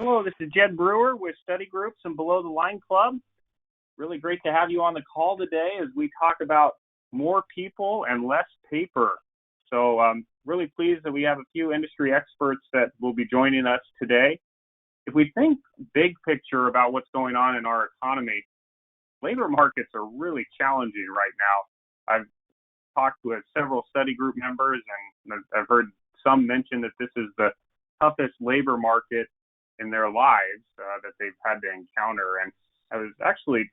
Hello, this is Jed Brewer with Study Groups and Below the Line Club. Really great to have you on the call today as we talk about more people and less paper. So I'm really pleased that we have a few industry experts that will be joining us today. If we think big picture about what's going on in our economy, labor markets are really challenging right now. I've talked with several study group members, and I've heard some mention that this is the toughest labor market in their lives that they've had to encounter. And I was actually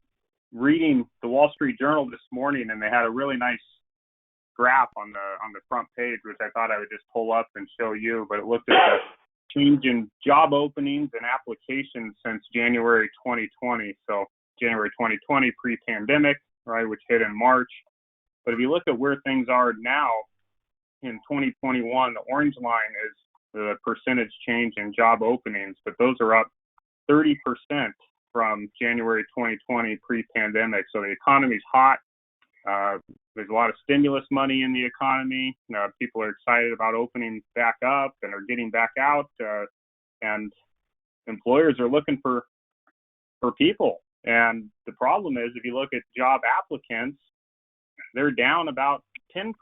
reading the Wall Street Journal this morning, and they had a really nice graph on the front page, which I thought I would just pull up and show you. But it looked at the change in job openings and applications since January 2020. So January 2020, pre-pandemic, right, which hit in March. But if you look at where things are now in 2021, the orange line is the percentage change in job openings, but those are up 30% from January 2020 pre-pandemic. So the economy's hot. There's a lot of stimulus money in the economy. People are excited about opening back up and are getting back out, and employers are looking for people. And the problem is, if you look at job applicants, they're down about 10%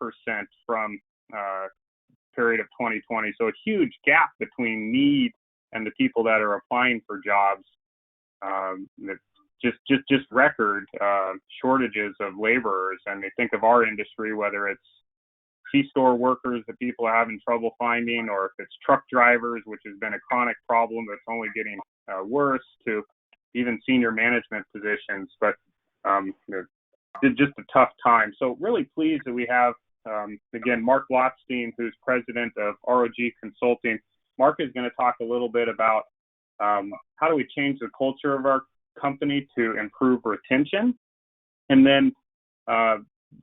from period of 2020. So a huge gap between need and the people that are applying for jobs. Just record shortages of laborers. And they think of our industry, whether it's C-store workers that people are having trouble finding, or if it's truck drivers, which has been a chronic problem that's only getting worse, to even senior management positions. But just a tough time. So really pleased that we have again, Mark Lotstein, who's president of ROG Consulting. Mark is going to talk a little bit about how do we change the culture of our company to improve retention. And then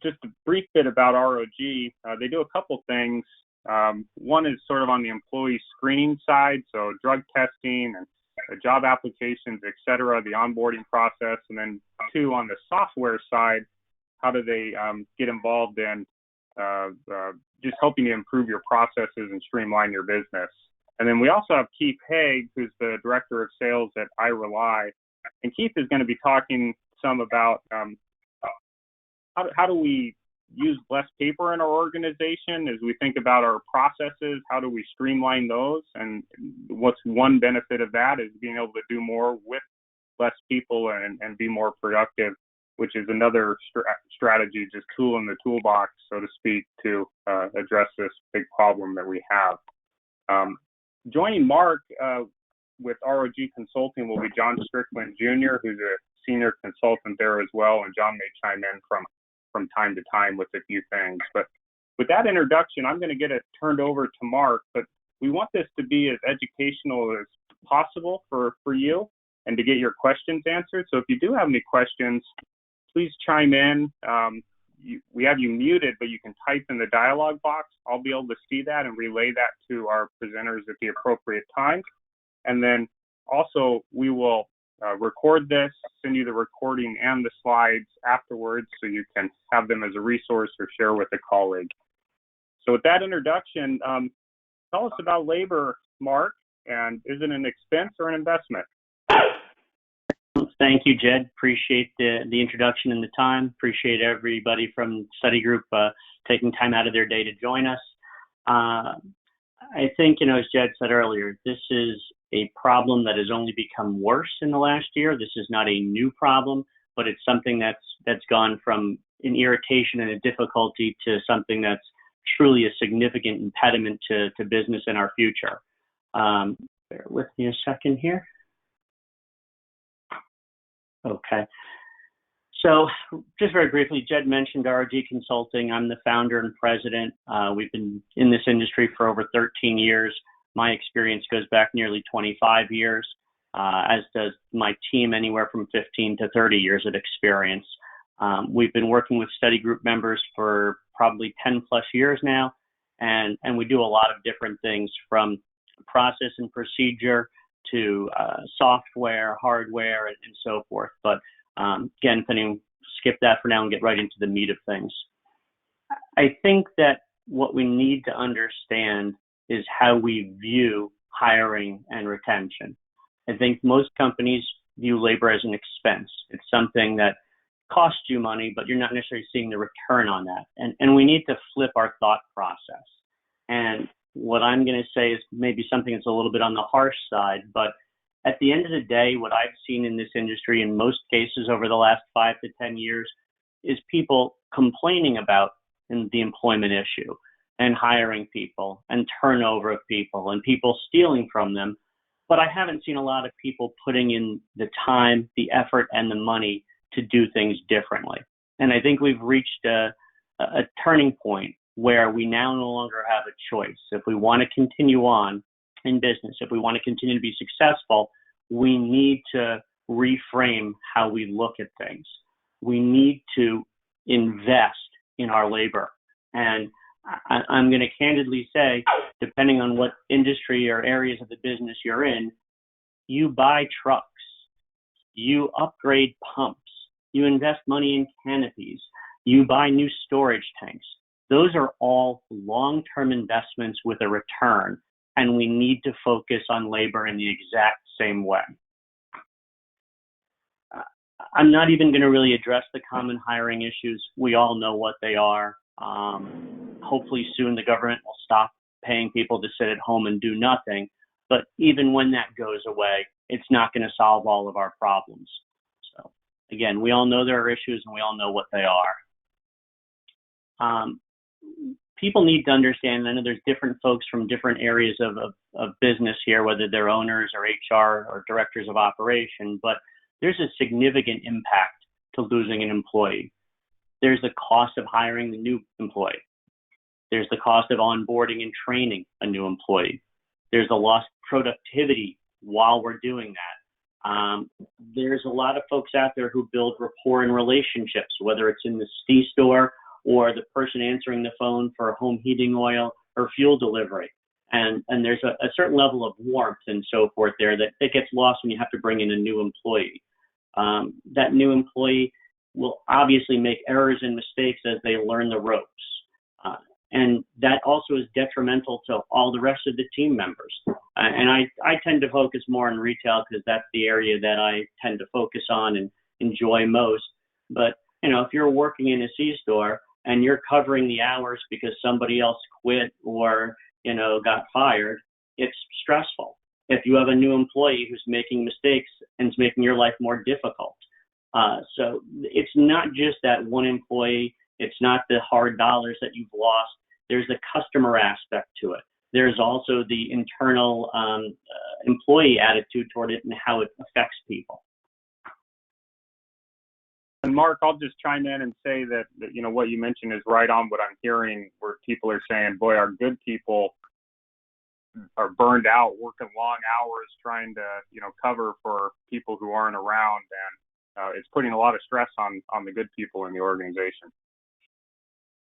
just a brief bit about ROG. They do a couple things. One is sort of on the employee screening side, so drug testing and job applications, et cetera, the onboarding process. And then two, on the software side, how do they get involved in just helping you improve your processes and streamline your business. And then we also have Keith Haag, who's the director of sales at iRely. And Keith is going to be talking some about how do we use less paper in our organization as we think about our processes, how do we streamline those? And what's one benefit of that is being able to do more with less people and be more productive, which is another strategy, just tool in the toolbox, so to speak, to address this big problem that we have. Joining Mark with ROG Consulting will be John Strickland Jr., who's a senior consultant there as well, and John may chime in from time to time with a few things. But with that introduction, I'm going to get it turned over to Mark, but we want this to be as educational as possible for you and to get your questions answered. So if you do have any questions, please chime in. We have you muted, but you can type in the dialog box. I'll be able to see that and relay that to our presenters at the appropriate time. And then also we will record this, send you the recording and the slides afterwards so you can have them as a resource or share with a colleague. So with that introduction, tell us about labor, Mark, and is it an expense or an investment? Thank you, Jed. Appreciate the introduction and the time. Appreciate everybody from study group taking time out of their day to join us. I think, as Jed said earlier, this is a problem that has only become worse in the last year. This is not a new problem, but it's something that's gone from an irritation and a difficulty to something that's truly a significant impediment to business in our future. Bear with me a second here. Okay. So just very briefly, Jed mentioned ROG Consulting. I'm the founder and president. We've been in this industry for over 13 years. My experience goes back nearly 25 years, as does my team, anywhere from 15 to 30 years of experience. We've been working with study group members for probably 10 plus years now, and we do a lot of different things, from process and procedure to software, hardware, and so forth. But again, skip that for now and get right into the meat of things. I think that what we need to understand is how we view hiring and retention. I think most companies view labor as an expense. It's something that costs you money, but you're not necessarily seeing the return on that. And we need to flip our thought process. And what I'm going to say is maybe something that's a little bit on the harsh side, but at the end of the day, what I've seen in this industry in most cases over the last 5 to 10 years is people complaining about the employment issue and hiring people and turnover of people and people stealing from them. But I haven't seen a lot of people putting in the time, the effort, and the money to do things differently. And I think we've reached a turning point where we now no longer have a choice. If we want to continue on in business, if we want to continue to be successful, we need to reframe how we look at things. We need to invest in our labor. And I'm going to candidly say, depending on what industry or areas of the business you're in, you buy trucks, you upgrade pumps, you invest money in canopies, you buy new storage tanks. Those are all long-term investments with a return, and we need to focus on labor in the exact same way. I'm not even going to really address the common hiring issues. We all know what they are. Hopefully soon the government will stop paying people to sit at home and do nothing. But even when that goes away, it's not going to solve all of our problems. So again, we all know there are issues and we all know what they are. People need to understand, I know there's different folks from different areas of business here, whether they're owners or HR or directors of operation, but there's a significant impact to losing an employee. There's the cost of hiring the new employee. There's the cost of onboarding and training a new employee. There's the lost productivity while we're doing that. There's a lot of folks out there who build rapport and relationships, whether it's in the C-store or the person answering the phone for home heating oil or fuel delivery. And there's a certain level of warmth and so forth there that gets lost when you have to bring in a new employee. That new employee will obviously make errors and mistakes as they learn the ropes. And that also is detrimental to all the rest of the team members. And I tend to focus more on retail because that's the area that I tend to focus on and enjoy most. But, if you're working in a C-store and you're covering the hours because somebody else quit or, got fired, it's stressful. If you have a new employee who's making mistakes and it's making your life more difficult. So it's not just that one employee. It's not the hard dollars that you've lost. There's the customer aspect to it. There's also the internal employee attitude toward it and how it affects people. And Mark, I'll just chime in and say that what you mentioned is right on what I'm hearing, where people are saying, boy, our good people are burned out working long hours trying to, cover for people who aren't around. And it's putting a lot of stress on the good people in the organization.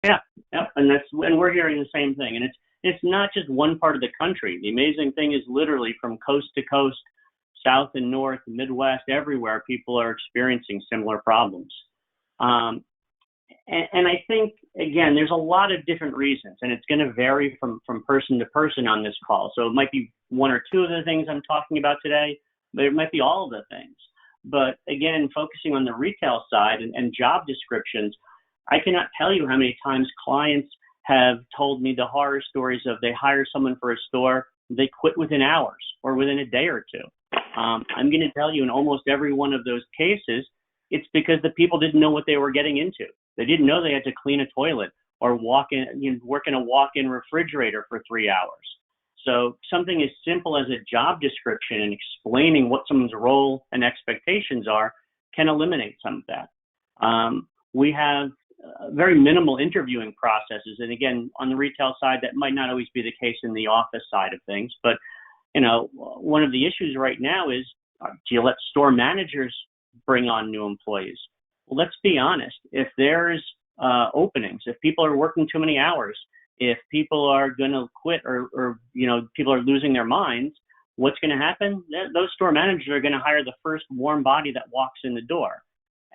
Yeah, and we're hearing the same thing. And it's not just one part of the country. The amazing thing is literally from coast to coast, south and north, Midwest, everywhere, people are experiencing similar problems. And I think, again, there's a lot of different reasons, and it's going to vary from person to person on this call. So it might be one or two of the things I'm talking about today, but it might be all of the things. But again, focusing on the retail side and job descriptions, I cannot tell you how many times clients have told me the horror stories of they hire someone for a store, they quit within hours or within a day or two. I'm going to tell you in almost every one of those cases, it's because the people didn't know what they were getting into. They didn't know they had to clean a toilet or work in a walk-in refrigerator for 3 hours. So something as simple as a job description and explaining what someone's role and expectations are can eliminate some of that. We have very minimal interviewing processes. And again, on the retail side, that might not always be the case in the office side of things. But, one of the issues right now is, do you let store managers bring on new employees? Well, let's be honest. If there's openings, if people are working too many hours, if people are going to quit or people are losing their minds, what's going to happen? Those store managers are going to hire the first warm body that walks in the door.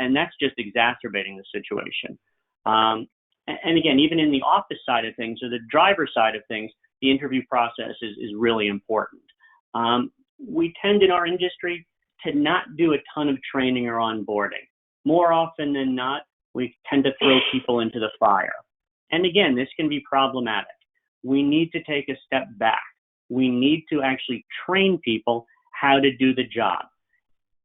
And that's just exacerbating the situation. And again, even in the office side of things or the driver side of things, the interview process is really important. we tend in our industry to not do a ton of training or onboarding. More often than not, we tend to throw people into the fire. And again, this can be problematic. We need to take a step back. We need to actually train people how to do the job.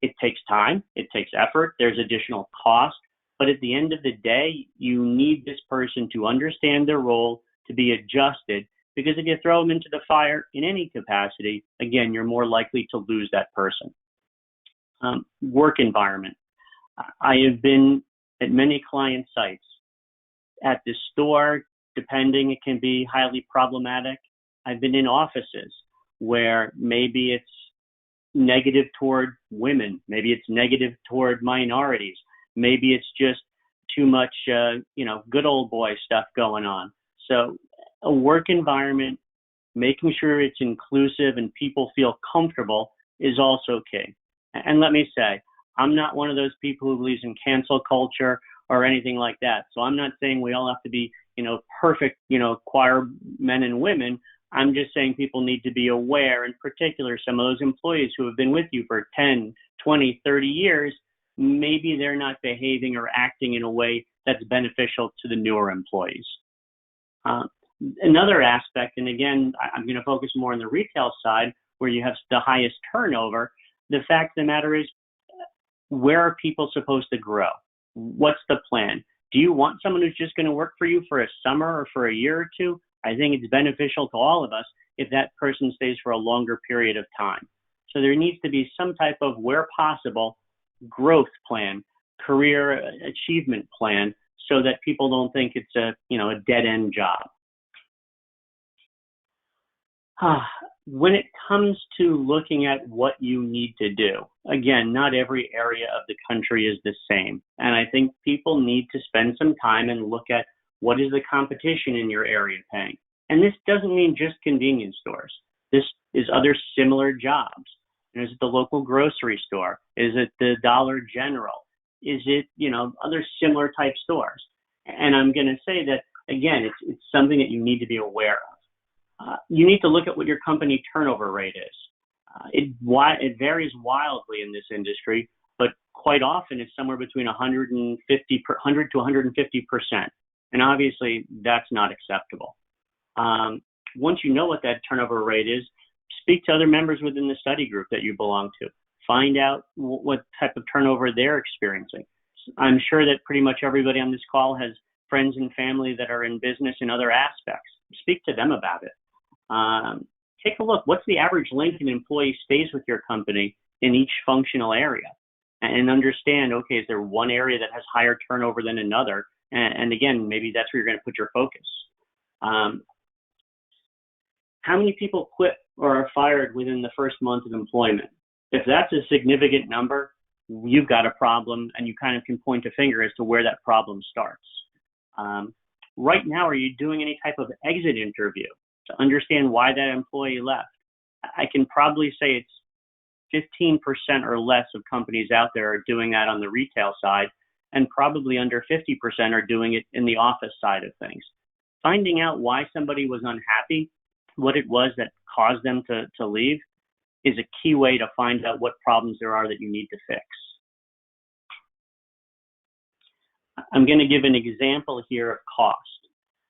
It takes time, it takes effort, there's additional cost, but at the end of the day, you need this person to understand their role, to be adjusted, because if you throw them into the fire in any capacity, again, you're more likely to lose that person. Work environment. I have been at many client sites. At the store, depending, it can be highly problematic. I've been in offices where maybe it's negative toward women, maybe it's negative toward minorities, maybe it's just too much, good old boy stuff going on. So a work environment, making sure it's inclusive and people feel comfortable is also key. And let me say, I'm not one of those people who believes in cancel culture or anything like that. So I'm not saying we all have to be, perfect, choir men and women. I'm just saying people need to be aware, in particular, some of those employees who have been with you for 10, 20, 30 years, maybe they're not behaving or acting in a way that's beneficial to the newer employees. Another aspect, and again, I'm going to focus more on the retail side where you have the highest turnover. The fact of the matter is, where are people supposed to grow? What's the plan? Do you want someone who's just going to work for you for a summer or for a year or two? I think it's beneficial to all of us if that person stays for a longer period of time. So there needs to be some type of, where possible, growth plan, career achievement plan, so that people don't think it's a dead-end job. When it comes to looking at what you need to do, again, not every area of the country is the same. And I think people need to spend some time and look at what is the competition in your area paying. And this doesn't mean just convenience stores. This is other similar jobs. Is it the local grocery store? Is it the Dollar General? Is it, other similar type stores? And I'm going to say that, again, it's something that you need to be aware of. You need to look at what your company turnover rate is. It varies wildly in this industry, but quite often it's somewhere between 100 to 150%. And obviously that's not acceptable. Once you know what that turnover rate is, speak to other members within the study group that you belong to. Find out what type of turnover they're experiencing. I'm sure that pretty much everybody on this call has friends and family that are in business in other aspects. Speak to them about it. Take a look. What's the average length an employee stays with your company in each functional area? And understand, okay, is there one area that has higher turnover than another? And again, maybe that's where you're going to put your focus. How many people quit or are fired within the first month of employment? If that's a significant number, you've got a problem, and you kind of can point a finger as to where that problem starts. Right now, are you doing any type of exit interview to understand why that employee left? I can probably say it's 15% or less of companies out there are doing that on the retail side, and probably under 50% are doing it in the office side of things. Finding out why somebody was unhappy, what it was that caused them to leave, is a key way to find out what problems there are that you need to fix. I'm going to give an example here of cost.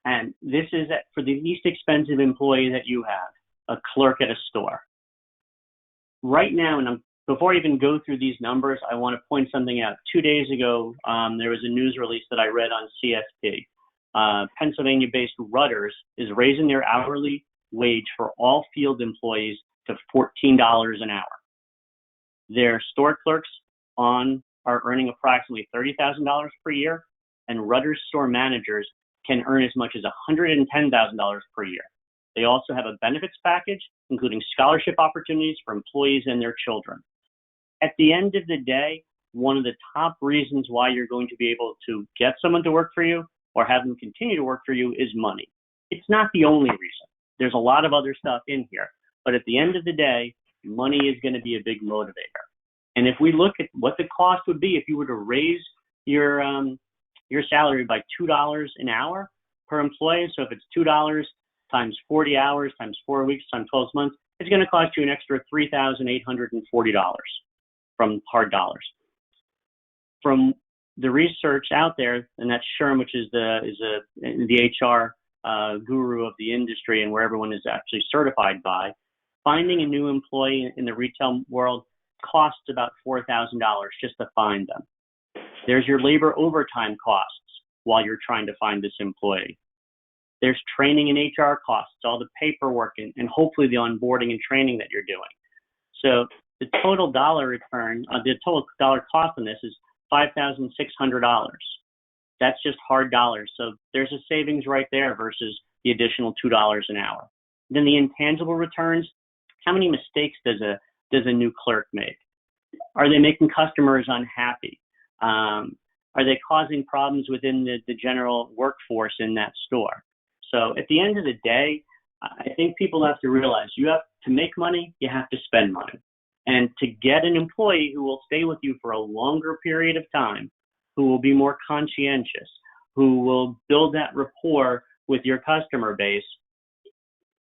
And this is for the least expensive employee that you have, a clerk at a store. Right now, and before I even go through these numbers, I want to point something out. 2 days ago, there was a news release that I read on CFP. Pennsylvania-based Rudders is raising their hourly wage for all field employees to $14 an hour. Their store clerks are earning approximately $30,000 per year, and Rudders store managers can earn as much as $110,000 per year. They also have a benefits package, including scholarship opportunities for employees and their children. At the end of the day, one of the top reasons why you're going to be able to get someone to work for you or have them continue to work for you is money. It's not the only reason. There's a lot of other stuff in here. But at the end of the day, money is going to be a big motivator. And if we look at what the cost would be if you were to raise your salary by $2 an hour per employee, so if it's $2 times 40 hours times 4 weeks times 12 months, it's going to cost you an extra $3,840 from hard dollars. From the research out there, and that's SHRM, which is the HR guru of the industry and where everyone is actually certified by, finding a new employee in the retail world costs about $4,000 just to find them. There's your labor overtime costs while you're trying to find this employee. There's training and HR costs, all the paperwork and hopefully the onboarding and training that you're doing. So the total dollar return, the total dollar cost on this is $5,600. That's just hard dollars. So there's a savings right there versus the additional $2 an hour. Then the intangible returns, how many mistakes does a new clerk make? Are they making customers unhappy? Are they causing problems within the general workforce in that store? So at the end of the day, I think people have to realize you have to make money, you have to spend money. And to get an employee who will stay with you for a longer period of time, who will be more conscientious, who will build that rapport with your customer base,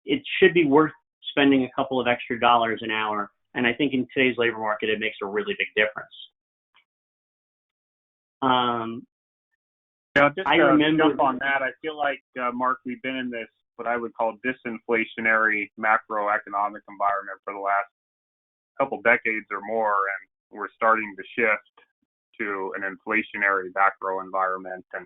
it should be worth spending a couple of extra dollars an hour. And I think in today's labor market, it makes a really big difference. Just I remember jump on that. I feel like, Mark, we've been in this, what I would call disinflationary macroeconomic environment for the last couple decades or more, and we're starting to shift to an inflationary macro environment. And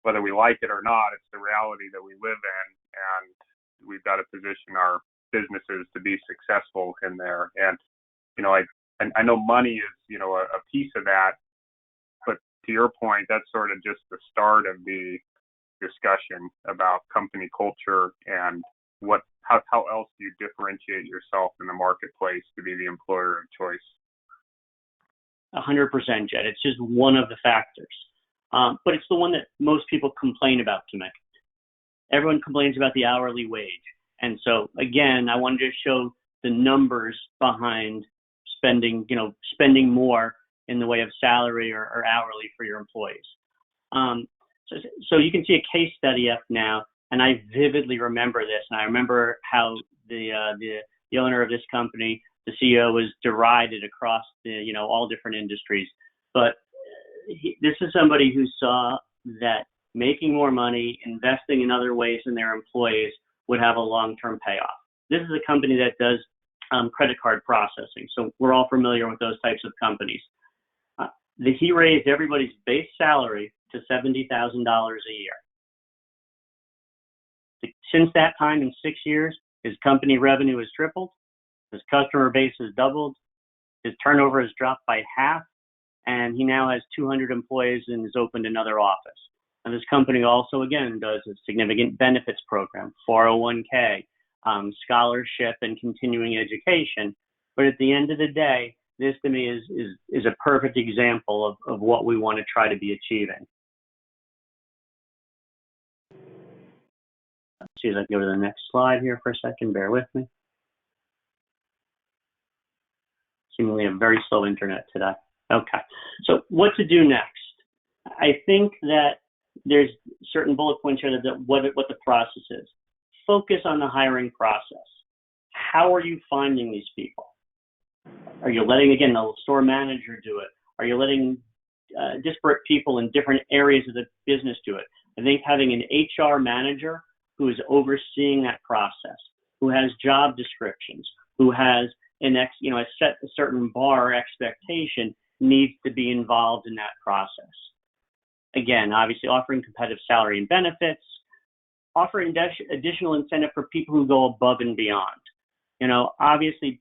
whether we like it or not, it's the reality that we live in, and we've got to position our businesses to be successful in there. And I know money is a piece of that, but to your point, that's sort of just the start of the discussion about company culture and how else do you differentiate yourself in the marketplace to be the employer of choice. 100%, Jed. It's just one of the factors, but it's the one that most people complain about to me. Everyone complains about the hourly wage, and so again, I wanted to show the numbers behind spending more in the way of salary or hourly for your employees. So you can see a case study up now, and I vividly remember this, and I remember how the owner of this company, the CEO, was derided across all different industries. But this is somebody who saw that making more money, investing in other ways in their employees would have a long-term payoff. This is a company that does credit card processing, so we're all familiar with those types of companies. He raised everybody's base salary to $70,000 a year. Since that time, in 6 years, his company revenue has tripled, his customer base has doubled, his turnover has dropped by half, and he now has 200 employees and has opened another office. And this company also, again, does a significant benefits program, 401k, scholarship, and continuing education. But at the end of the day, this to me is a perfect example of what we want to try to be achieving. Let's see if I can go to the next slide here for a second. Bear with me. Seemingly a very slow internet today. Okay, so what to do next? I think that there's certain bullet points here that what the process is. Focus on the hiring process. How are you finding these people? Are you letting, again, the store manager do it? Are you letting disparate people in different areas of the business do it? I think having an HR manager who is overseeing that process, who has job descriptions, who has set a certain bar or expectation, needs to be involved in that process. Again, obviously offering competitive salary and benefits, offering additional incentive for people who go above and beyond. Obviously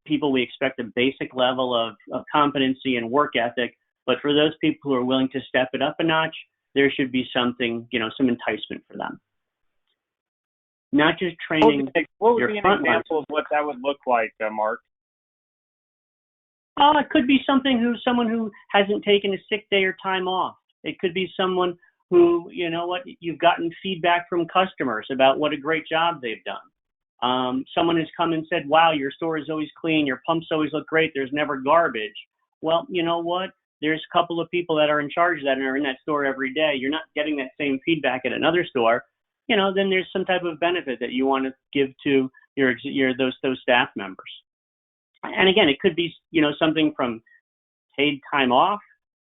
people, we expect a basic level of competency and work ethic, but for those people who are willing to step it up a notch, there should be something, some enticement for them. Not just training. What would be an example of what that would look like, Mark? It could be someone who hasn't taken a sick day or time off. It could be someone who, you've gotten feedback from customers about what a great job they've done. Someone has come and said, wow, your store is always clean, your pumps always look great, there's never garbage. Well, you know what? There's a couple of people that are in charge of that and are in that store every day. You're not getting that same feedback at another store. then there's some type of benefit that you want to give to those staff members. And again, it could be, something from paid time off.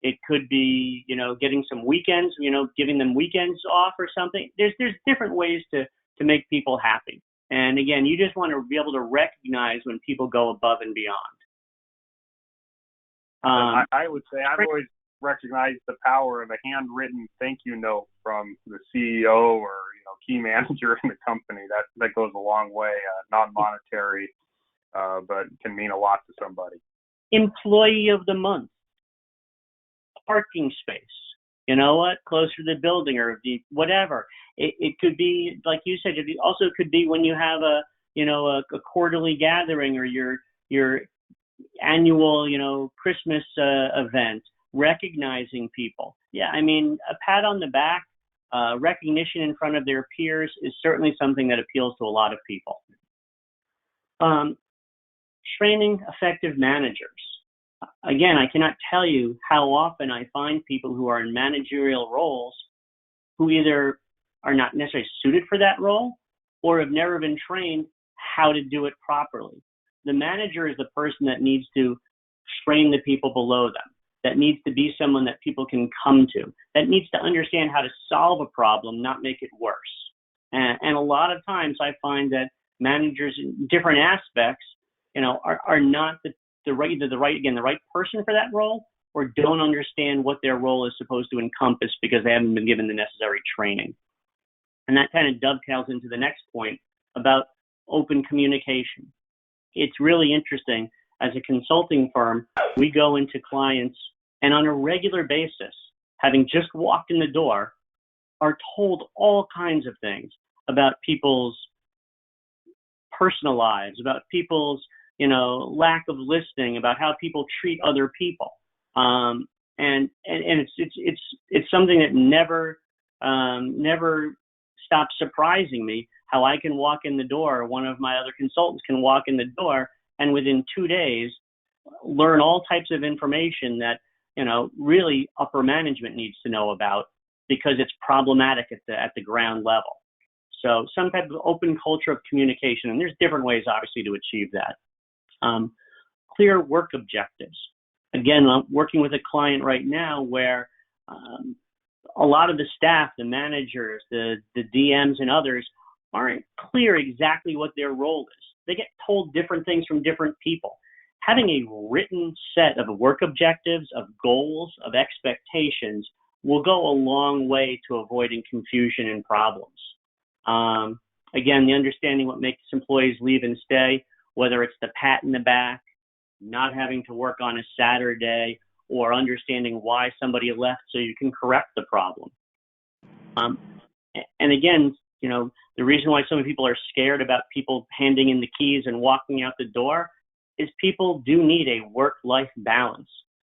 It could be, getting some weekends, giving them weekends off or something. There's different ways to make people happy. And again, you just want to be able to recognize when people go above and beyond. I would say I've always recognized the power of a handwritten thank you note from the CEO or key manager in the company. That goes a long way. Non-monetary, but can mean a lot to somebody. Employee of the month, parking space. Closer to the building or whatever. It could be, like you said. It also could be when you have a quarterly gathering or your annual Christmas event, recognizing people. Yeah, I mean, a pat on the back, recognition in front of their peers is certainly something that appeals to a lot of people. Training effective managers. Again, I cannot tell you how often I find people who are in managerial roles who either are not necessarily suited for that role or have never been trained how to do it properly. The manager is the person that needs to train the people below them, that needs to be someone that people can come to, that needs to understand how to solve a problem, not make it worse. And a lot of times I find that managers in different aspects, are not the right person for that role, or don't understand what their role is supposed to encompass because they haven't been given the necessary training. And that kind of dovetails into the next point about open communication. It's really interesting. As a consulting firm, we go into clients and on a regular basis, having just walked in the door, are told all kinds of things about people's personal lives, about people's lack of listening, about how people treat other people, and it's something that never stops surprising me. How I can walk in the door, one of my other consultants can walk in the door, and within 2 days, learn all types of information that really upper management needs to know about because it's problematic at the ground level. So some type of open culture of communication, and there's different ways, obviously, to achieve that. Clear work objectives. Again, I'm working with a client right now where a lot of the staff, the managers, the DMs and others aren't clear exactly what their role is. They get told different things from different people. Having a written set of work objectives, of goals, of expectations will go a long way to avoiding confusion and problems. Again, the understanding what makes employees leave and stay, whether it's the pat in the back, not having to work on a Saturday, or understanding why somebody left so you can correct the problem. And again, the reason why so many people are scared about people handing in the keys and walking out the door is people do need a work-life balance.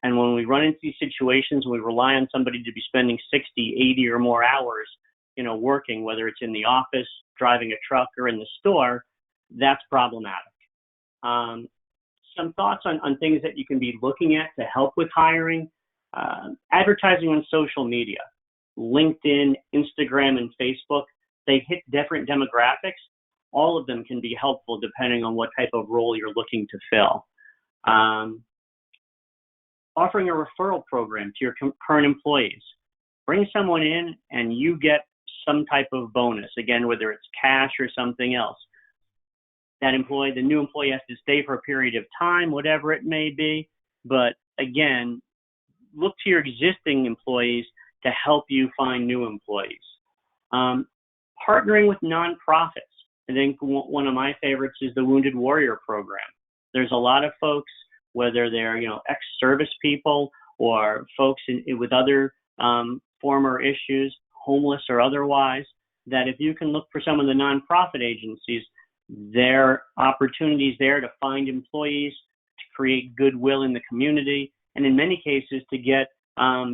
And when we run into these situations, we rely on somebody to be spending 60, 80 or more hours, working, whether it's in the office, driving a truck, or in the store, that's problematic. Some thoughts on things that you can be looking at to help with hiring. Advertising on social media, LinkedIn, Instagram, and Facebook, they hit different demographics. All of them can be helpful depending on what type of role you're looking to fill. Offering a referral program to your current employees. Bring someone in and you get some type of bonus, again, whether it's cash or something else. The new employee has to stay for a period of time, whatever it may be. But again, look to your existing employees to help you find new employees. Partnering with nonprofits. I think one of my favorites is the Wounded Warrior Program. There's a lot of folks, whether they're ex-service people or folks with other former issues, homeless or otherwise, that if you can look for some of the nonprofit agencies, there are opportunities there to find employees, to create goodwill in the community, and in many cases to get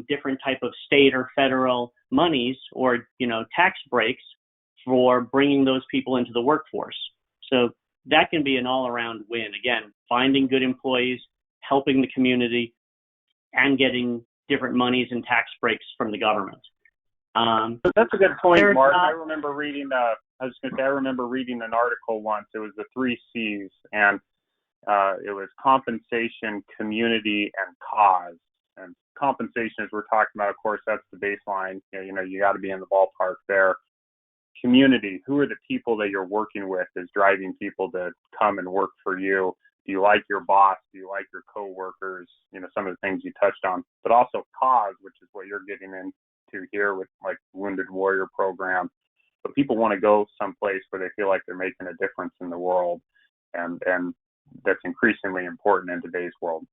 different type of state or federal monies or tax breaks for bringing those people into the workforce. So that can be an all-around win. Again, finding good employees, helping the community, and getting different monies and tax breaks from the government. That's a good point, Mark. Not, I remember reading. I remember reading an article once. It was the 3 C's, and it was compensation, community, and cause. And compensation, as we're talking about, of course, that's the baseline. You got to be in the ballpark there. Community, who are the people that you're working with is driving people to come and work for you. Do you like your boss? Do you like your coworkers? Some of the things you touched on, but also cause, which is what you're getting into here with like Wounded Warrior program. But people want to go someplace where they feel like they're making a difference in the world, and that's increasingly important in today's world.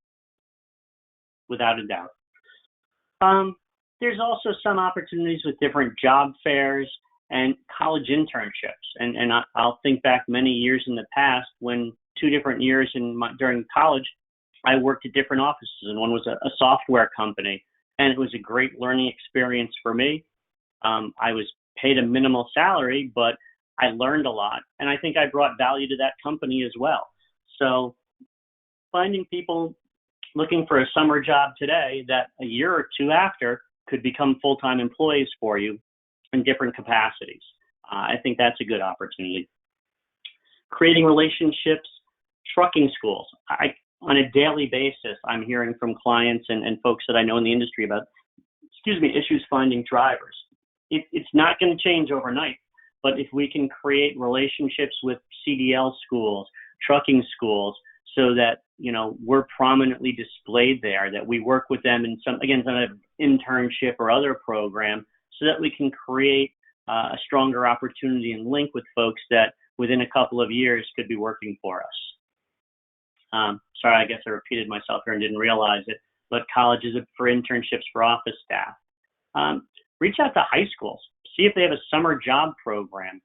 Without a doubt. There's also some opportunities with different job fairs and college internships. And I'll think back many years in the past when 2 different years during college, I worked at different offices, and one was a software company, and it was a great learning experience for me. I was paid a minimal salary, but I learned a lot, and I think I brought value to that company as well. So finding people looking for a summer job today that a year or 2 after could become full-time employees for you in different capacities. I think that's a good opportunity. Creating relationships, trucking schools. On a daily basis, I'm hearing from clients and folks that I know in the industry about, issues finding drivers. It's not going to change overnight, but if we can create relationships with CDL schools, trucking schools, so that, we're prominently displayed there, that we work with them in some internship or other program, so that we can create a stronger opportunity and link with folks that within a couple of years could be working for us. Sorry, I guess I repeated myself here and didn't realize it, but colleges for internships for office staff. Reach out to high schools, see if they have a summer job program.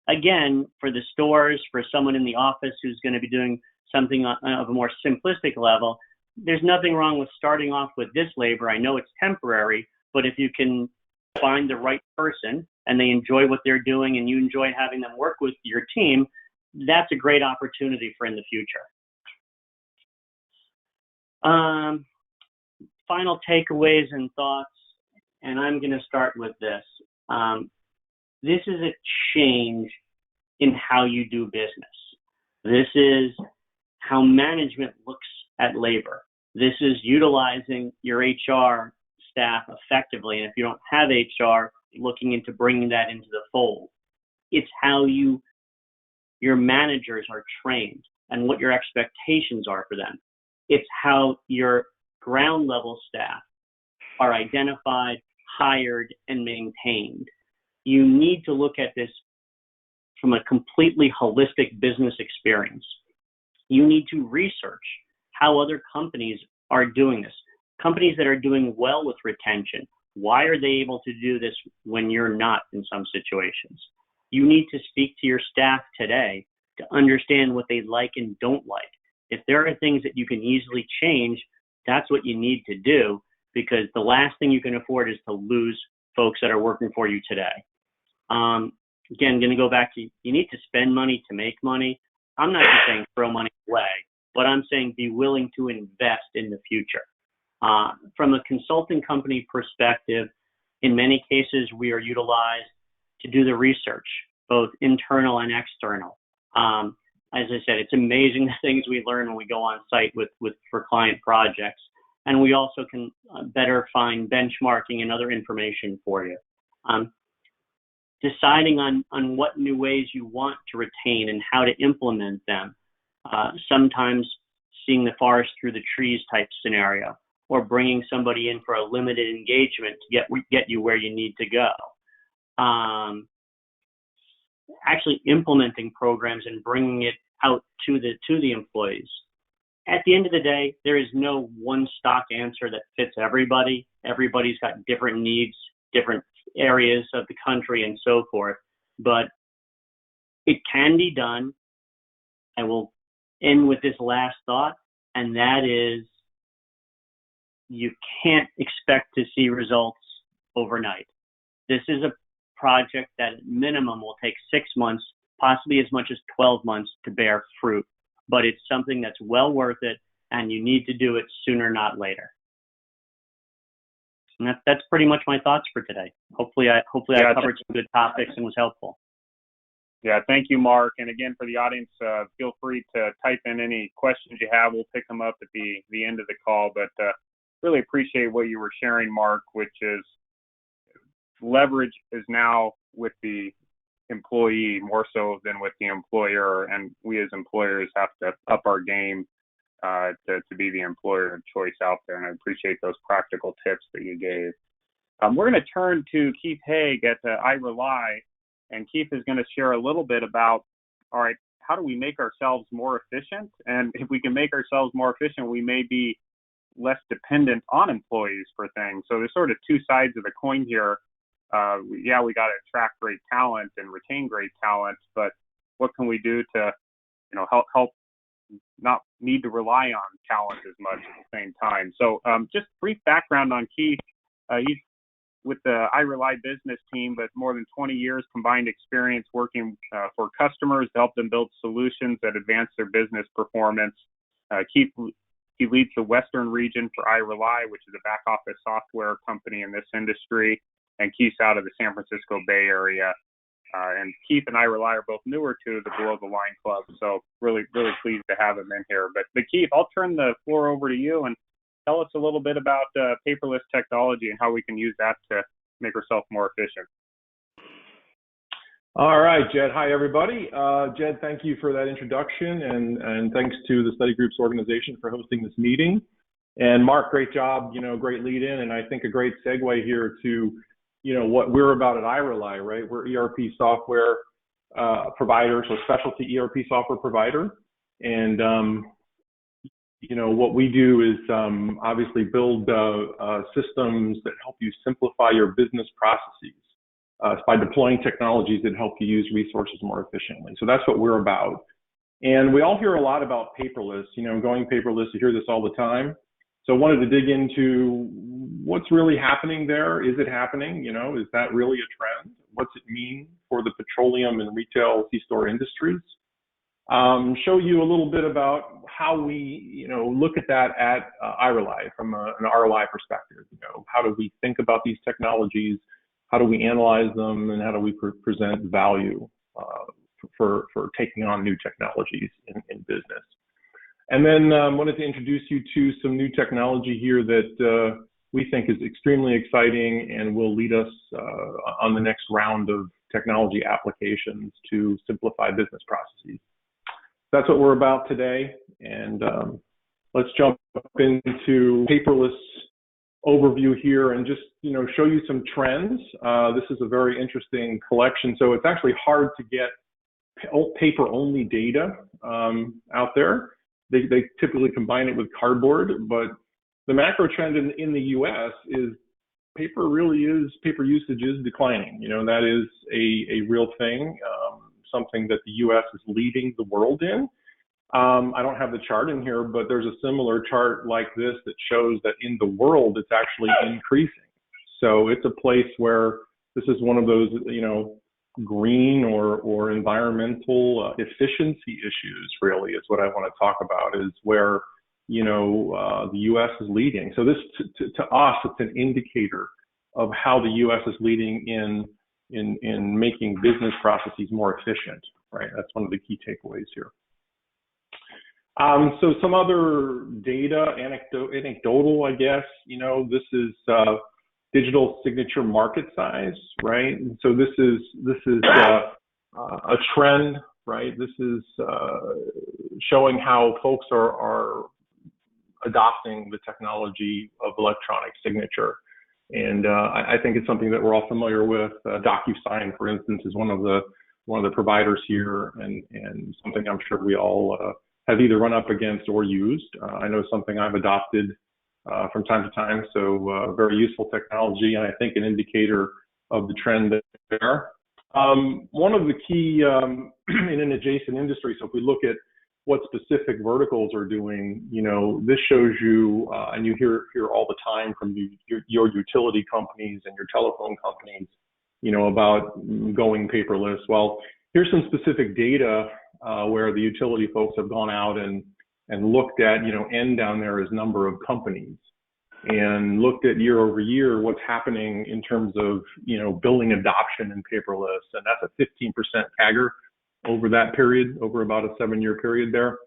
Again, for the stores, for someone in the office who's going to be doing something of a more simplistic level, there's nothing wrong with starting off with this labor. I know it's temporary, but if you can find the right person and they enjoy what they're doing and you enjoy having them work with your team, that's a great opportunity for in the future. Final takeaways and thoughts, and I'm going to start with this. This is a change in how you do business. This is how management looks at labor. This is utilizing your HR staff effectively, and if you don't have HR, looking into bringing that into the fold. It's how your managers are trained and what your expectations are for them. It's how your ground level staff are identified, hired, and maintained. You need to look at this from a completely holistic business experience. You need to research how other companies are doing this. Companies that are doing well with retention, why are they able to do this when you're not in some situations? You need to speak to your staff today to understand what they like and don't like. If there are things that you can easily change, that's what you need to do, because the last thing you can afford is to lose folks that are working for you today. Again, going to go back to, you need to spend money to make money. I'm not just saying throw money away, but I'm saying be willing to invest in the future. From a consulting company perspective, in many cases, we are utilized to do the research, both internal and external. As I said, it's amazing the things we learn when we go on site for client projects. And we also can better find benchmarking and other information for you. Deciding on what new ways you want to retain and how to implement them. Sometimes seeing the forest through the trees type scenario, or bringing somebody in for a limited engagement to get you where you need to go. Actually implementing programs and bringing it out to the employees. At the end of the day, there is no one stock answer that fits everybody. Everybody's got different needs, different areas of the country and so forth, but it can be done. I will end with this last thought, and that is, you can't expect to see results overnight. This is a project that at minimum will take 6 months, possibly as much as 12 months to bear fruit, but it's something that's well worth it, and you need to do it sooner, not later. And that's pretty much my thoughts for today. Hopefully I covered some good topics and was helpful. Yeah, thank you, Mark. And again, for the audience, feel free to type in any questions you have. We'll pick them up at the end of the call. But really appreciate what you were sharing, Mark, which is leverage is now with the employee more so than with the employer. And we as employers have to up our game to be the employer of choice out there. And I appreciate those practical tips that you gave. We're going to turn to Keith Haag at iRely. And Keith is going to share a little bit about, all right, how do we make ourselves more efficient? And if we can make ourselves more efficient, we may be less dependent on employees for things. So there's sort of two sides of the coin here. We got to attract great talent and retain great talent, but what can we do to, help not need to rely on talent as much at the same time? So just brief background on Keith. He's with the iRely business team, but more than 20 years combined experience working for customers to help them build solutions that advance their business performance. Keith leads the Western region for iRely, which is a back office software company in this industry, and Keith's out of the San Francisco Bay Area. And Keith and iRely are both newer to the Below the Line Club, so really, really pleased to have him in here. But Keith, I'll turn the floor over to you and tell us a little bit about paperless technology and how we can use that to make ourselves more efficient. All right, Jed. Hi, everybody. Jed, thank you for that introduction, and thanks to the study group's organization for hosting this meeting. And Mark, great job, great lead in, and I think a great segue here to, what we're about at iRely, right? We're ERP software provider, so specialty ERP software provider. And what we do is obviously build systems that help you simplify your business processes by deploying technologies that help you use resources more efficiently. So that's what we're about. And we all hear a lot about paperless, going paperless. You hear this all the time. So I wanted to dig into what's really happening there. Is it happening? Is that really a trend? What's it mean for the petroleum and retail C-store industries? Show you a little bit about how we, look at that at iRely from an ROI perspective. How do we think about these technologies? How do we analyze them? And how do we present value for taking on new technologies in business? And then wanted to introduce you to some new technology here that we think is extremely exciting and will lead us on the next round of technology applications to simplify business processes. That's what we're about today, and let's jump into paperless overview here and just show you some trends. This is a very interesting collection. So it's actually hard to get paper-only data out there. They typically combine it with cardboard, but the macro trend in the U.S. is paper usage is declining. That is a real thing. Something that the U.S. is leading the world in. I don't have the chart in here, but there's a similar chart like this that shows that in the world, it's actually increasing. So it's a place where this is one of those, green or environmental efficiency issues, really, is what I want to talk about, is where, the U.S. is leading. So this, to us, it's an indicator of how the U.S. is leading in making business processes more efficient, right? That's one of the key takeaways here. So some other data, anecdotal, I guess, this is digital signature market size, right? And so this is a trend, right? This is showing how folks are adopting the technology of electronic signature. And I think it's something that we're all familiar with. DocuSign, for instance, is one of the providers here, and something I'm sure we all have either run up against or used. I know something I've adopted from time to time, so very useful technology, and I think an indicator of the trend there. One of the key in an adjacent industry, so if we look at what specific verticals are doing, this shows you, and you hear all the time from your utility companies and your telephone companies, about going paperless. Well, here's some specific data where the utility folks have gone out and looked at, N down there is number of companies. and looked at year over year what's happening in terms of, billing adoption in paperless, and that's a 15% CAGR over that period, over about a 7-year period there.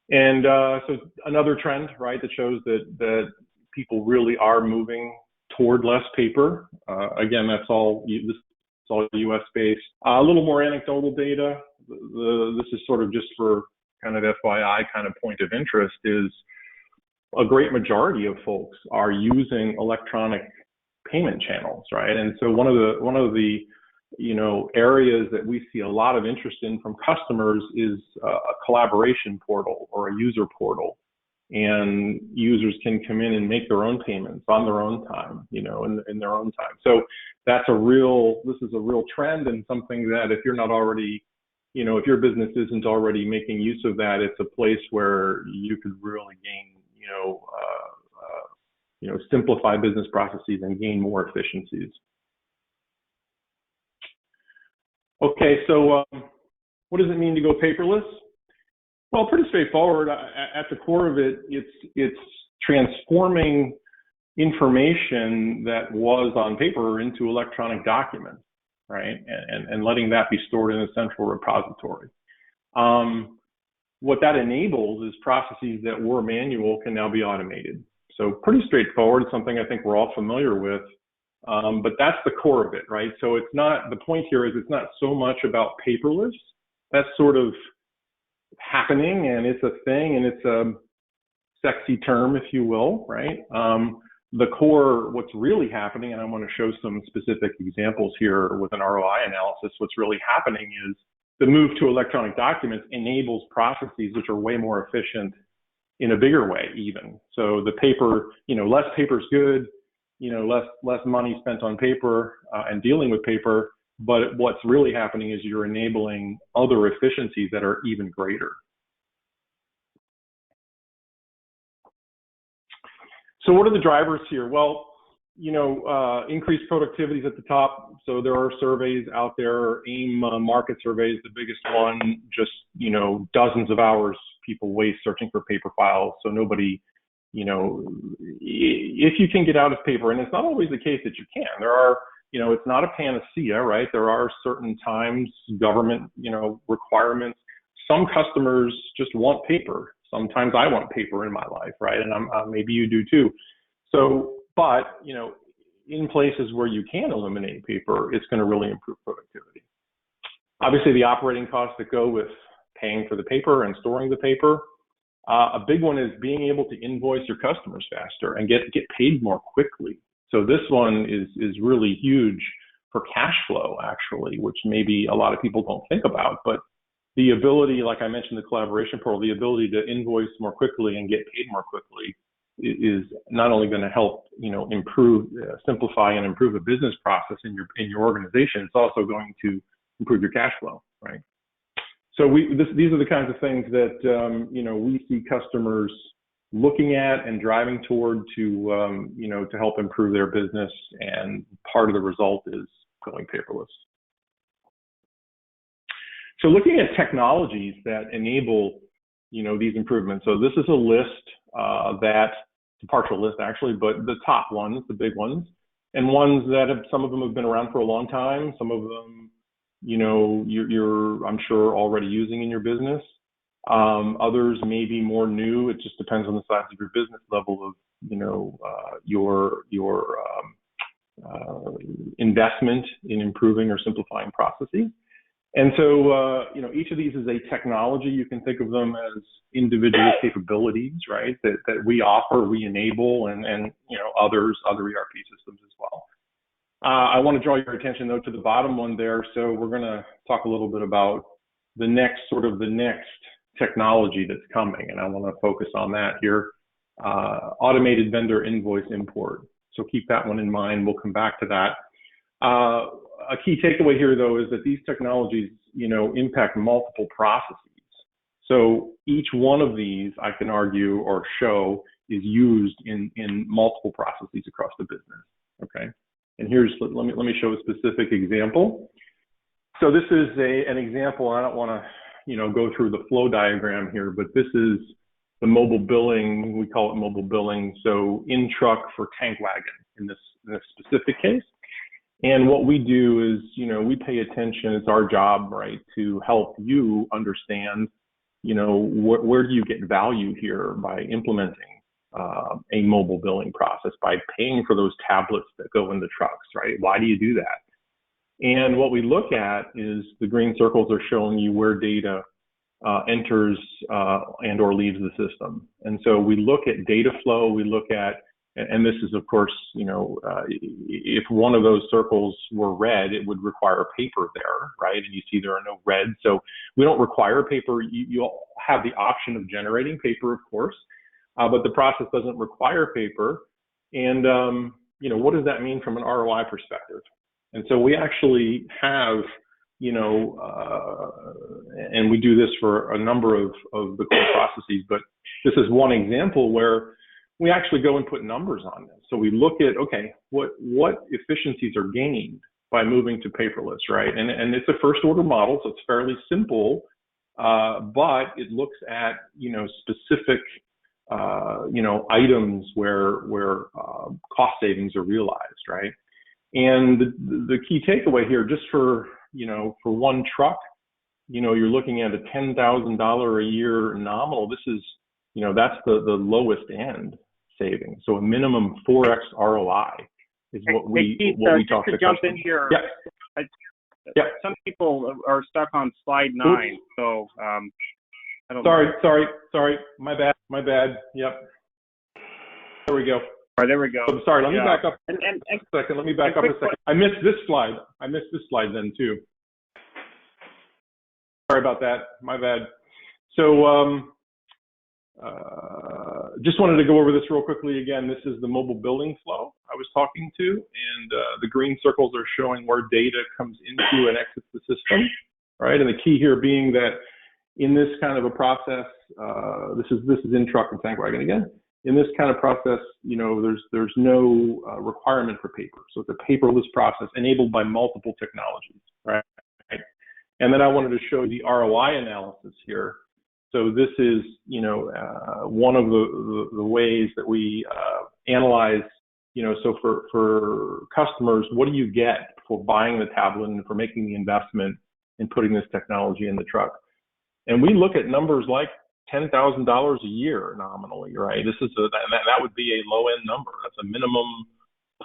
And so another trend, right, that shows that people really are moving toward less paper. Again, this is all U.S. based. A little more anecdotal data. This is sort of just for kind of FYI kind of point of interest, is a great majority of folks are using electronic payment channels, right? And so one of the areas that we see a lot of interest in from customers is a collaboration portal or a user portal, and users can come in and make their own payments on their own time, in their own time. So this is a real trend, and something that if you're not already, if your business isn't already making use of that, it's a place where you could really gain, simplify business processes and gain more efficiencies. Okay, so what does it mean to go paperless? Well, pretty straightforward. At the core of it, it's transforming information that was on paper into electronic documents, right? And letting that be stored in a central repository. What that enables is processes that were manual can now be automated. So pretty straightforward, something I think we're all familiar with, but that's the core of it, right? So it's not, the point here is it's not so much about paperless. That's sort of happening, and it's a thing, and it's a sexy term, if you will, right? The core, what's really happening, and I want to show some specific examples here with an ROI analysis, what's really happening is the move to electronic documents enables processes which are way more efficient in a bigger way even. So the paper, less paper is good, less money spent on paper and dealing with paper, but what's really happening is you're enabling other efficiencies that are even greater. So what are the drivers here? Well, increased productivity is at the top. So there are surveys out there, AIM market surveys, the biggest one, just, dozens of hours people waste searching for paper files. So nobody, if you can get out of paper, and it's not always the case that you can, there are, it's not a panacea, right? There are certain times, government, requirements. Some customers just want paper. Sometimes I want paper in my life, right? And maybe you do too. So, but, in places where you can eliminate paper, it's going to really improve productivity. Obviously, the operating costs that go with paying for the paper and storing the paper. A big one is being able to invoice your customers faster and get paid more quickly. So this one is really huge for cash flow, actually, which maybe a lot of people don't think about. But the ability, like I mentioned, the collaboration portal, the ability to invoice more quickly and get paid more quickly is not only going to help, improve, simplify and improve a business process in your organization, it's also going to improve your cash flow, right? So these are the kinds of things that, we see customers looking at and driving toward to, to help improve their business. And part of the result is going paperless. So looking at technologies that enable, these improvements. So this is a list it's a partial list actually, but the top ones, the big ones, and ones that some of them have been around for a long time. Some of them, you're I'm sure already using in your business. Others may be more new. It just depends on the size of your business level of, your investment in improving or simplifying processes. And so, each of these is a technology. You can think of them as individual capabilities, right? That we offer, we enable, and other ERP systems as well. I want to draw your attention though to the bottom one there. So we're going to talk a little bit about the next technology that's coming, and I want to focus on that here. Automated vendor invoice import. So keep that one in mind. We'll come back to that. A key takeaway here, though, is that these technologies, impact multiple processes. So each one of these, I can argue or show, is used in multiple processes across the business. Okay, and let me show a specific example. So this is an example. I don't want to, go through the flow diagram here, but this is the mobile billing, we call it mobile billing, so in truck for tank wagon in this specific case. And what we do is, we pay attention. It's our job, right, to help you understand, where do you get value here by implementing a mobile billing process, by paying for those tablets that go in the trucks, right? Why do you do that? And what we look at is the green circles are showing you where data enters and or leaves the system. And so we look at data flow, we look at, and this is, of course, if one of those circles were red, it would require paper there, right? And you see there are no reds. So we don't require paper. You'll have the option of generating paper, of course, but the process doesn't require paper. And, what does that mean from an ROI perspective? And so we actually have, and we do this for a number of the core processes, but this is one example where we actually go and put numbers on this. So we look at, okay, what efficiencies are gained by moving to paperless, right? And it's a first order model, so it's fairly simple, but it looks at, specific, items where cost savings are realized, right? And the key takeaway here, just for one truck, you're looking at a $10,000 a year nominal. This is, that's the lowest end savings. So a minimum 4x ROI is what we talk to jump customers. in here. Yeah. Some people are stuck on slide 9, Oops. so I don't. Sorry. My bad. Yep. There we go. All right, there we go. I'm sorry. Let me back up and a second. Let me back up a second. I missed this slide then too. Sorry about that. My bad. So just wanted to go over this real quickly again. This is the mobile billing flow I was talking to, and the green circles are showing where data comes into and exits the system, right? And the key here being that in this kind of a process, this is in truck and tank wagon again. In this kind of process, there's no requirement for paper. So it's a paperless process enabled by multiple technologies, right? And then I wanted to show the ROI analysis here. So this is, one of the ways that we analyze, so for customers, what do you get for buying the tablet and for making the investment in putting this technology in the truck? And we look at numbers like $10,000 a year nominally, right? That would be a low end number. That's a minimum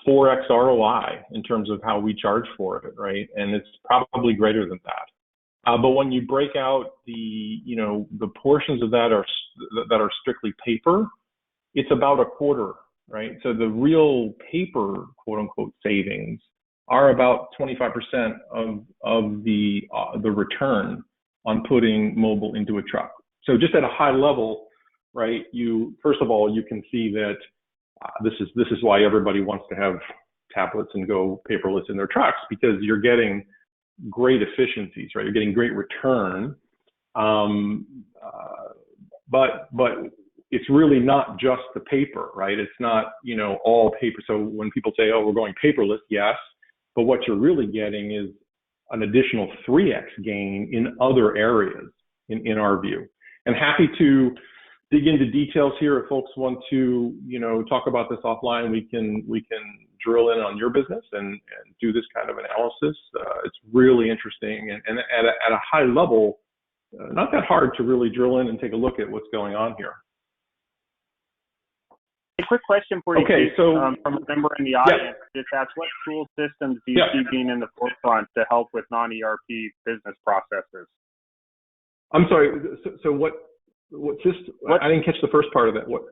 4x ROI in terms of how we charge for it, right? And it's probably greater than that. But when you break out the portions of that are strictly paper, it's about a quarter, right? So the real paper, quote unquote, savings are about 25% of the return on putting mobile into a truck. So just at a high level, right? First of all, you can see that this is why everybody wants to have tablets and go paperless in their trucks, because you're getting great efficiencies, right? You're getting great return, but it's really not just the paper, right? It's not all paper. So when people say, "Oh, we're going paperless," yes, but what you're really getting is an additional 3x gain in other areas, in our view. And happy to dig into details here if folks want to, talk about this offline. We can drill in on your business and do this kind of analysis. It's really interesting and at a high level, not that hard to really drill in and take a look at what's going on here. A quick question for you, Okay, Keith, so from a member in the audience. Just ask, what tool systems do you see being in the forefront to help with non-ERP business processes? I'm sorry. So what system? I didn't catch the first part of that. What?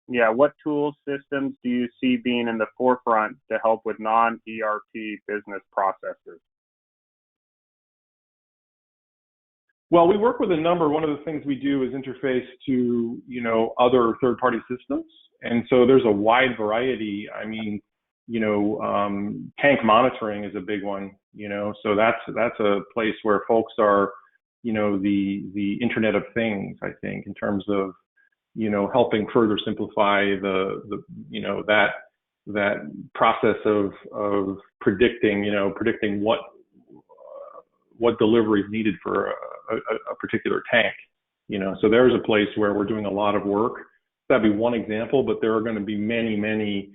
Yeah. What tools, systems do you see being in the forefront to help with non-ERP business processes? Well, we work with a number. One of the things we do is interface to, other third-party systems. And so there's a wide variety. I mean, tank monitoring is a big one, so that's a place where folks are, the Internet of Things, I think, in terms of, helping further simplify that process of predicting what delivery is needed for a particular tank. So there's a place where we're doing a lot of work. That'd be one example, but there are going to be many.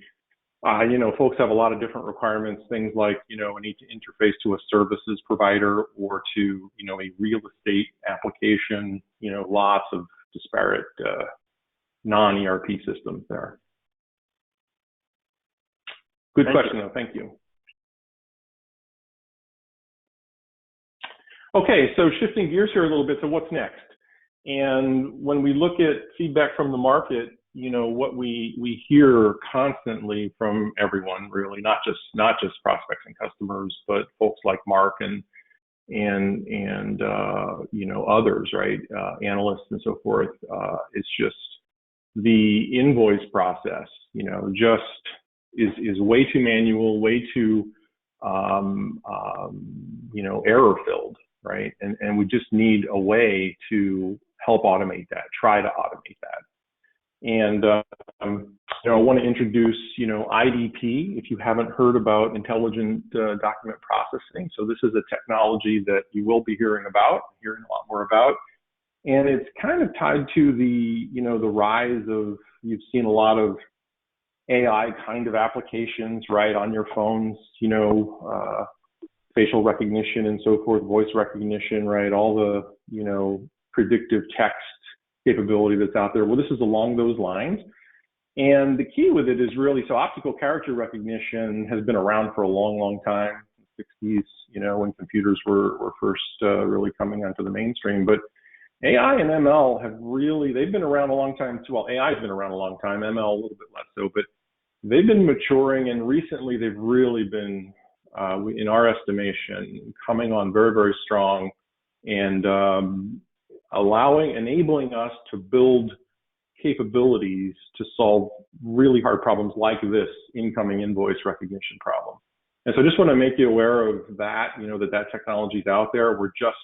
Folks have a lot of different requirements, things like, I need to interface to a services provider or to, a real estate application, lots of disparate non-ERP systems there. Good question, though. Thank you. Okay, so shifting gears here a little bit. So what's next? And when we look at feedback from the market, what we hear constantly from everyone, really, not just prospects and customers, but folks like Mark and others, right? Analysts and so forth. It's just the invoice process, just is way too manual, way too error filled, right? And we just need a way to help automate that, try to automate that. And I want to introduce, IDP, if you haven't heard about intelligent document processing. So this is a technology that you will be hearing a lot more about. And it's kind of tied to the, the rise of, you've seen a lot of AI kind of applications, right, on your phones, facial recognition and so forth, voice recognition, right, all the, predictive text capability that's out there. Well, this is along those lines. And the key with it is really, so optical character recognition has been around for a long time, 60s, when computers were first really coming onto the mainstream. But AI and ML they've been around a long time too. Well, AI has been around a long time, ML a little bit less so, but they've been maturing, and recently they've really been, in our estimation, coming on very, very strong, and enabling us to build capabilities to solve really hard problems like this incoming invoice recognition problem. And so I just want to make you aware of that, that technology is out there. We're just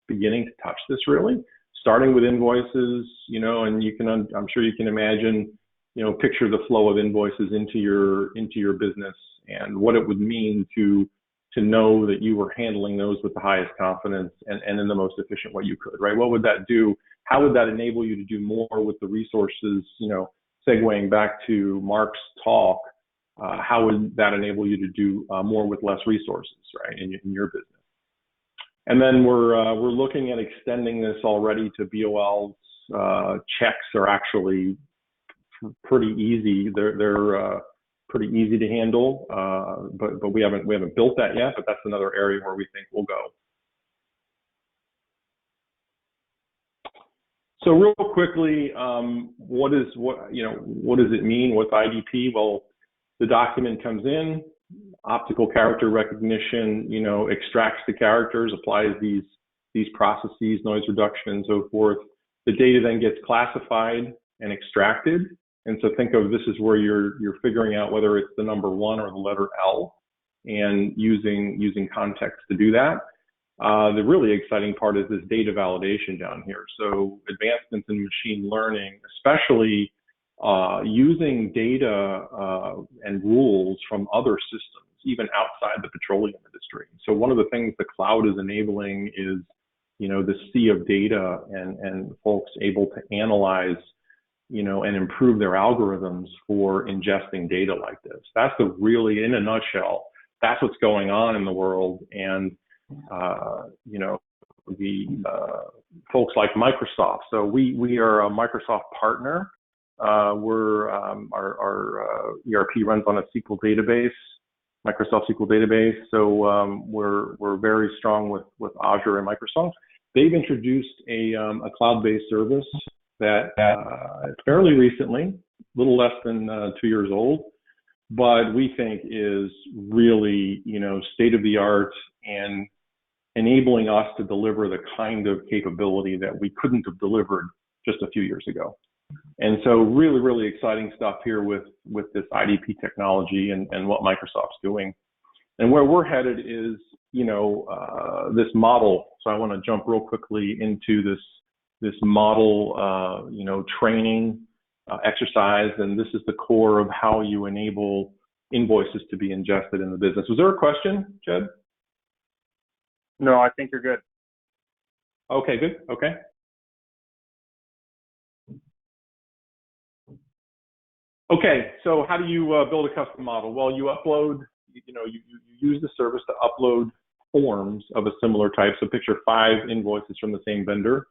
beginning to touch this, really, starting with invoices, and I'm sure you can imagine, picture the flow of invoices into your business and what it would mean to know that you were handling those with the highest confidence and in the most efficient way you could, right? What would that do? How would that enable you to do more with the resources, segueing back to Mark's talk, how would that enable you to do more with less resources, right, in your business? And then we're looking at extending this already to BOLs. Checks are actually pretty easy. They're pretty easy to handle, but we haven't built that yet. But that's another area where we think we'll go. So real quickly, what does it mean? What's IDP? Well, the document comes in, optical character recognition, extracts the characters, applies these processes, noise reduction, and so forth. The data then gets classified and extracted. And so think of this as where you're figuring out whether it's the number 1 or the letter L, and using context to do that. The really exciting part is this data validation down here. So advancements in machine learning, especially using data and rules from other systems, even outside the petroleum industry. So one of the things the cloud is enabling is, the sea of data and folks able to analyze, and improve their algorithms for ingesting data like this. That's really, in a nutshell, that's what's going on in the world. And, the folks like Microsoft. So we are a Microsoft partner. Our ERP runs on a SQL database, Microsoft SQL database. So we're very strong with Azure and Microsoft. They've introduced a cloud-based service that fairly recently, a little less than 2 years old, but we think is really, state of the art and enabling us to deliver the kind of capability that we couldn't have delivered just a few years ago. And so really, really exciting stuff here with this IDP technology and what Microsoft's doing. And where we're headed is, this model. So I want to jump real quickly into this model, training exercise, and this is the core of how you enable invoices to be ingested in the business. Was there a question, Jed? No, I think you're good. Okay, good. Okay. Okay, so how do you build a custom model? Well, you upload, you use the service to upload forms of a similar type. So picture 5 invoices from the same vendor.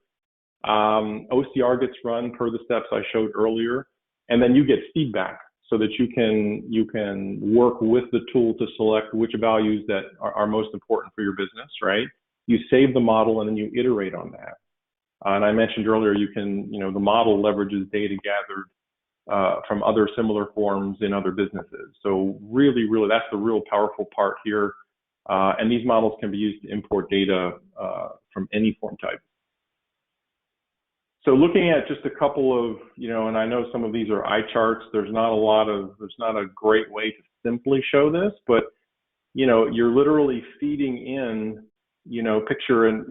OCR gets run per the steps I showed earlier, and then you get feedback so that you can work with the tool to select which values that are most important for your business, right? You save the model and then you iterate on that. And I mentioned earlier, the model leverages data gathered from other similar forms in other businesses. So really, that's the real powerful part here. And these models can be used to import data from any form type. So looking at just a couple of, and I know some of these are eye charts. There's not a great way to simply show this, but you're literally feeding in, picture an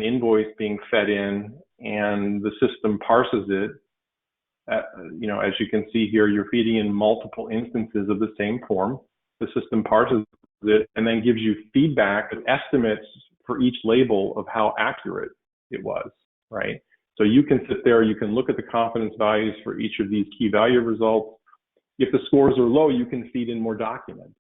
invoice being fed in, and the system parses it. As you can see here, you're feeding in multiple instances of the same form. The system parses it and then gives you feedback and estimates for each label of how accurate it was, right? So you can sit there, you can look at the confidence values for each of these key value results. If the scores are low, you can feed in more documents.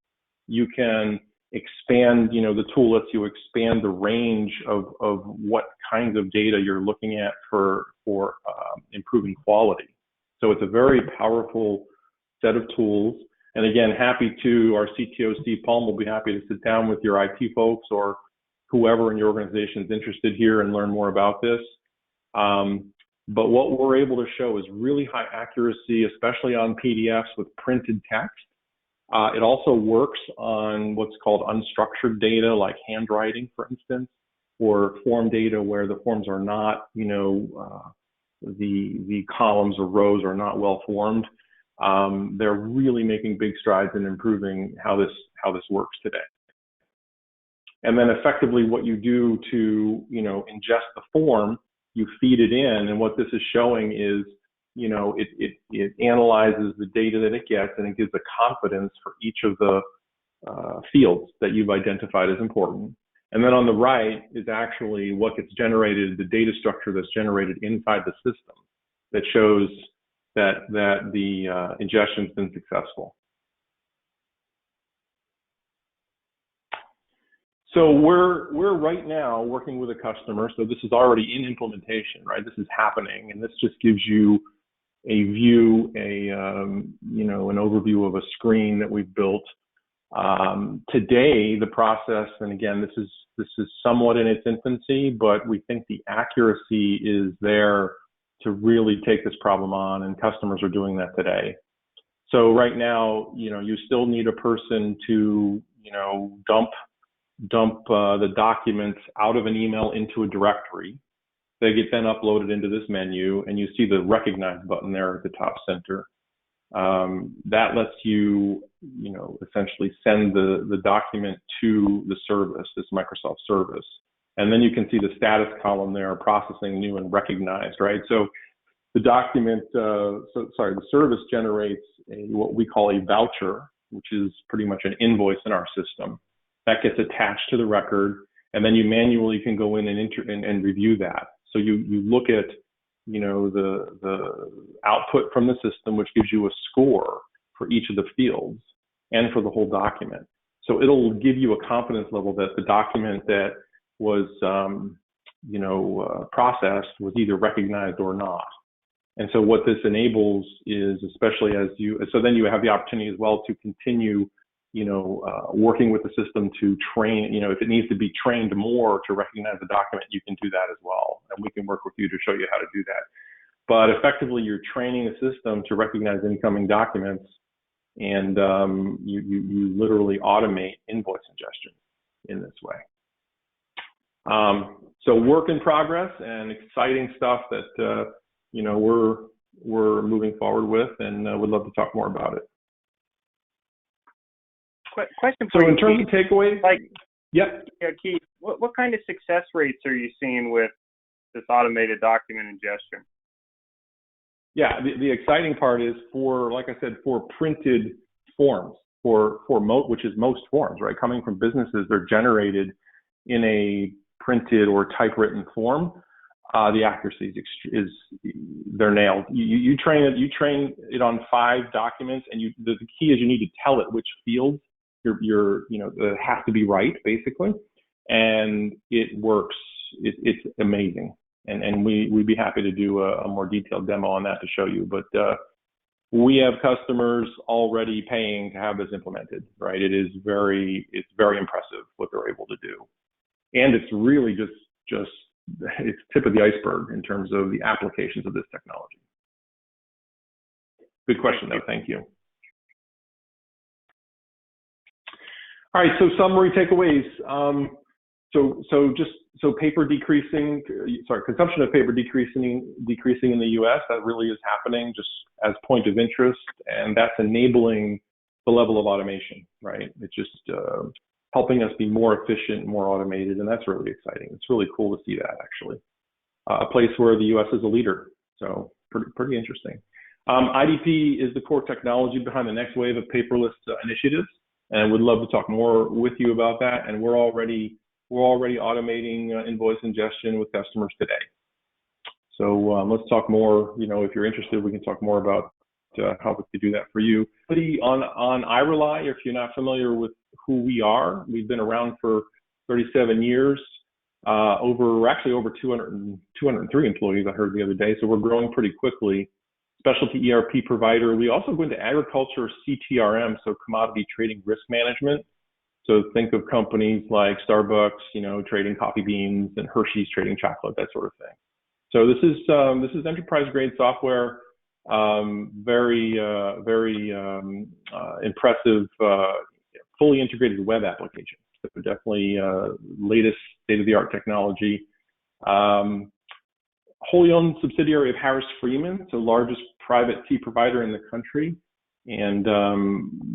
You can expand, the tool lets you expand the range of what kinds of data you're looking at for improving quality. So it's a very powerful set of tools. And again, our CTO, Steve Palm, will be happy to sit down with your IT folks or whoever in your organization is interested here and learn more about this. But what we're able to show is really high accuracy, especially on PDFs with printed text. It also works on what's called unstructured data, like handwriting, for instance, or form data where the forms are not, the columns or rows are not well formed. They're really making big strides in improving how this works today. And then effectively what you do to, ingest the form, you feed it in, and what this is showing is, it analyzes the data that it gets, and it gives a confidence for each of the fields that you've identified as important. And then on the right is actually what gets generated, the data structure that's generated inside the system that shows that the ingestion's been successful. So we're right now working with a customer. So this is already in implementation, right? This is happening, and this just gives you a view, an overview of a screen that we've built. Today, the process, and again, this is somewhat in its infancy, but we think the accuracy is there to really take this problem on, and customers are doing that today. So right now, you still need a person to, dump the documents out of an email into a directory. They get then uploaded into this menu, and you see the recognize button there at the top center. That lets you, essentially send the document to the service, this Microsoft service. And then you can see the status column there, processing new and recognized, right? So the document, the service generates what we call a voucher, which is pretty much an invoice in our system. That gets attached to the record, and then you manually can go in and review that. So you look at, the output from the system, which gives you a score for each of the fields and for the whole document. So it'll give you a confidence level that the document that was, processed was either recognized or not. And so what this enables is, especially so then you have the opportunity as well to continue, working with the system to train, if it needs to be trained more to recognize the document, you can do that as well. And we can work with you to show you how to do that. But effectively, you're training the system to recognize incoming documents, and you literally automate invoice ingestion in this way. So work in progress and exciting stuff that, we're moving forward with, and would love to talk more about it. Question for you. So in you, terms Keith, of takeaways, Keith, what kind of success rates are you seeing with this automated document ingestion? Yeah, the exciting part is for printed forms, which is most forms, right? Coming from businesses, they're generated in a printed or typewritten form. the accuracy is they're nailed. You train it on 5 documents, and the key is you need to tell it which fields it has to be right, basically, and it works. It's amazing, and we'd be happy to do a more detailed demo on that to show you. But we have customers already paying to have this implemented, right? It's very impressive what they're able to do, and it's really just it's tip of the iceberg in terms of the applications of this technology. Good question, though. Thank you. All right, so summary takeaways. Paper decreasing. Consumption of paper decreasing in the U.S. That really is happening just as point of interest, and that's enabling the level of automation, right? It's just helping us be more efficient, more automated, and that's really exciting. It's really cool to see that, actually. A place where the U.S. is a leader, so pretty interesting. IDP is the core technology behind the next wave of paperless initiatives, and would love to talk more with you about that. And we're already automating invoice ingestion with customers today. So let's talk more. If you're interested, we can talk more about how we could do that for you. On iRely, if you're not familiar with who we are, we've been around for 37 years, over 203 employees, I heard the other day. So we're growing pretty quickly. Specialty ERP provider. We also go into agriculture CTRM, so commodity trading risk management. So think of companies like Starbucks, trading coffee beans, and Hershey's trading chocolate, that sort of thing. So this is enterprise grade software. Very impressive, fully integrated web applications. So definitely latest state-of-the-art technology. Wholly owned subsidiary of Harris Freeman, so largest private tea provider in the country. And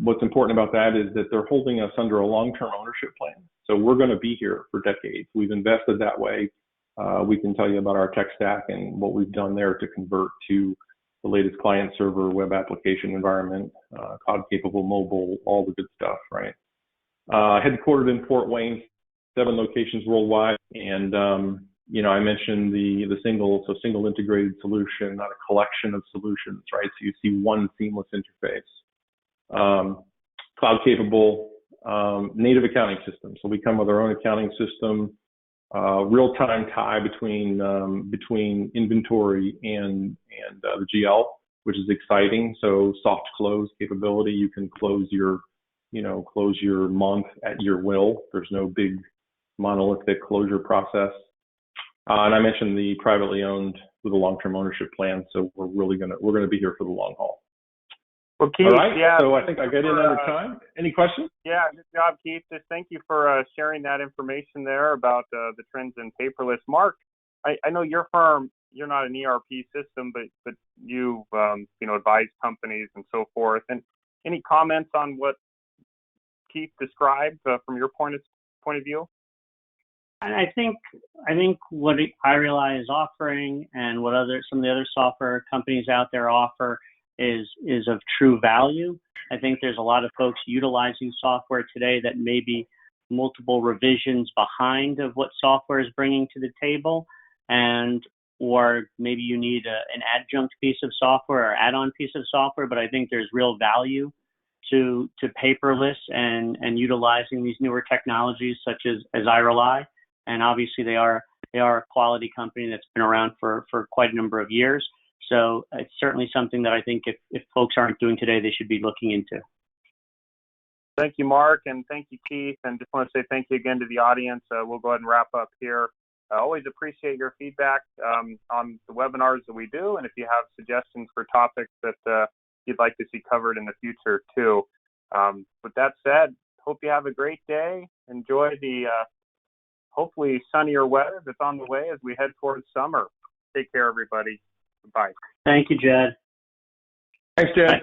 what's important about that is that they're holding us under a long-term ownership plan. So we're going to be here for decades. We've invested that way. We can tell you about our tech stack and what we've done there to convert to the latest client server web application environment, cloud-capable mobile, all the good stuff, right? Headquartered in Fort Wayne, 7 locations worldwide. And, I mentioned the single integrated solution, not a collection of solutions, right? So you see one seamless interface. Cloud-capable, native accounting system. So we come with our own accounting system, real-time tie between inventory and the GL, which is exciting. So soft close capability. You can close your month at your will. There's no big monolithic closure process. And I mentioned the privately owned with a long-term ownership plan. So we're gonna be here for the long haul. Well, Keith, all right. Yeah. So I think I get in under time. Any questions? Yeah, good job, Keith. Just thank you for sharing that information there about the trends in paperless. Mark, I know your firm, you're not an ERP system, but you advise companies and so forth. And any comments on what Keith described from your point of view? I think what iRely is offering and what some of the other software companies out there offer is of true value. I think there's a lot of folks utilizing software today that may be multiple revisions behind of what software is bringing to the table, or maybe you need an adjunct piece of software or add-on piece of software. But I think there's real value to paperless and utilizing these newer technologies such as iRely. And obviously they are a quality company that's been around for quite a number of years. So it's certainly something that I think if folks aren't doing today, they should be looking into. Thank you, Mark, and thank you, Keith. And just want to say thank you again to the audience. We'll go ahead and wrap up here. I always appreciate your feedback on the webinars that we do, and if you have suggestions for topics that you'd like to see covered in the future too. With that said, hope you have a great day. Enjoy the hopefully sunnier weather that's on the way as we head towards summer. Take care, everybody. Bye. Thank you, Jed. Thanks, Jed. Bye.